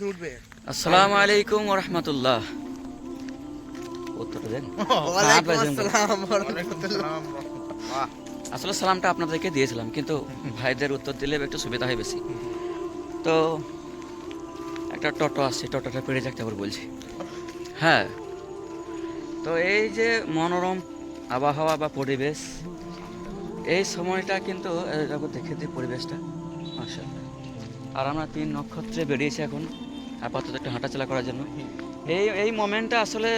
উঠবে। আসসালামু আলাইকুম ওয়া রাহমাতুল্লাহ। উত্তর দেন। ওয়ালাইকুম আসসালাম ওয়া রাহমাতুল্লাহ। আসলে সালামটা আপনাদেরকে দিয়েছিলাম, কিন্তু ভাইদের উত্তর দিলে একটু সুবিধা হয় বেশি। তো একটা টোটো আসছে, টোটোটা পেড়ে যাক তারপর বলছি। হ্যাঁ, তো এই যে মনোরম আবহাওয়া বা পরিবেশ, এই সময়টা কিন্তু দেখে দিই পরিবেশটা, মাশাআল্লাহ। আর আমরা 3 নক্ষত্রে বেরিয়েছি এখন আপাতত একটু হাঁটাচলা করার জন্য। এই মোমেন্টটা আসলে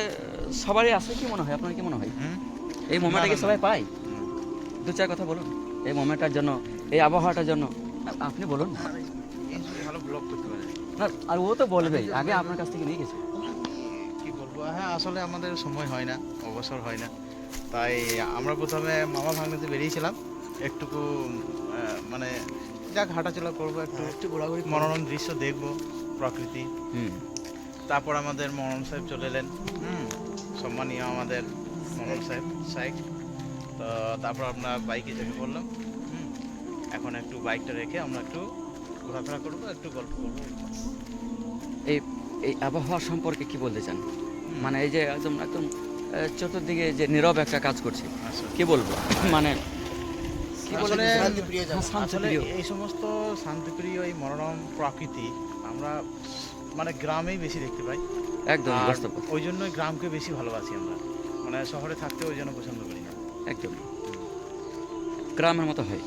সবারই আছে, কি মনে হয় আপনার, কি মনে হয় এই মোমেন্টটা কি সবাই পায়? দু চার কথা বলুন এই মোমেন্টটার জন্য, এই আবহাওয়াটার জন্য। আপনি বলুন না। ভালো ব্লগ করতে পারে না, আর ও তো বলবেই, আগে আপনার কাছ থেকে নিয়ে গেছে। কি বলবো, হ্যাঁ আসলে আমাদের সময় হয় না, অবসর হয় না, তাই আমরা প্রথমে মামা ভাগ্নেতে বেরিয়েছিলাম একটুকু মানে যাক হাঁটাচলা করবো, একটু ঘোরাঘুরি মনোরম দৃশ্য দেখবো, প্রকৃতি। হুম। তারপর আমাদের মনোরম সাহেব চলে এলেন, সম্মানীয় আমাদের মনোরম সাহেব। তো তারপর আমরা বাইকে চেপে পড়লাম। এখন একটু বাইকটা রেখে আমরা একটু ঘোরাফেরা করবো, একটু গল্প করবো। এই এই আবহাওয়া সম্পর্কে কি বলতে চান? মানে এই যে একদম একদম চতুর্দিকে যে নীরব একটা কাজ করছে, আচ্ছা, কি বলবো, মানে কি বলে, আসলে শান্তিপ্রিয় জায়গা। আসলে শান্তিপ্রিয়। এই সমস্ত শান্তিপ্রিয় এই মনোরম প্রকৃতি আমরা মানে গ্রামেই বেশি দেখতে পাই। একদম আর বাস্তব, ওই জন্যই গ্রামকে বেশি ভালোবাসি আমরা, মানে শহরে থাকতে ওই জন্য পছন্দ করি না। একদম গ্রামের মতো হয়।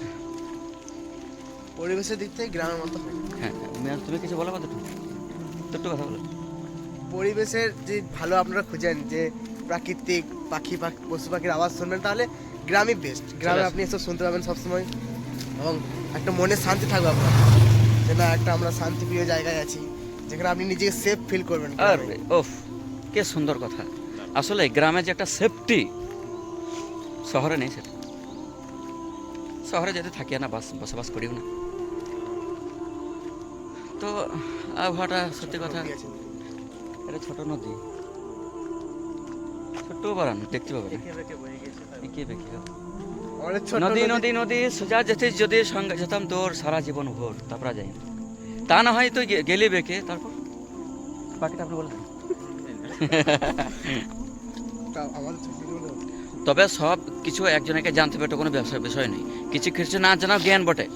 পরিবেশের দিক থেকে গ্রামের মতো হয়। হ্যাঁ, মেয়াজ, তুমি কিছু বলো, দুটো দুটো কথা বলো। পরিবেশের যে ভালো আপনারা খুঁজেন, যে প্রাকৃতিক পশু পাখির আওয়াজ শুনবেন, তাহলে গ্রামই বেস্ট। গ্রামে আপনি এসব শুনতে পাবেন সবসময়, এবং একটা মনে শান্তি থাকবে আপনার, যে না একটা আমরা শান্তিপ্রিয় জায়গায় আছি, যেখানে আপনি নিজেকে সেফ ফিল করবেন। আর ওফ, কে সুন্দর কথা। আসলে গ্রামে যে একটা সেফটি, শহরে নেই সেটা। শহরে যেতে থাকি না, বসবাস করিও না। তো আবহাওয়াটা সত্যি কথা, এটা ছোট নদী, ছোট্ট বারান দেখতে পাবে না। এঁকে বেঁকে নদী নদী নদী সোজা যেতে যদি সঙ্গে যেতাম তোর সারা জীবন ভোর, তারপর যাই তা না হয় তুই গেলি বেঁকে, তারপর বাকিটা আপনি বলে দেন। তবে সব কিছু একজনকে জানতে হবে, এটা কোনো বিষয় নেই। কিছু কিছু না জানাও জ্ঞান বটে।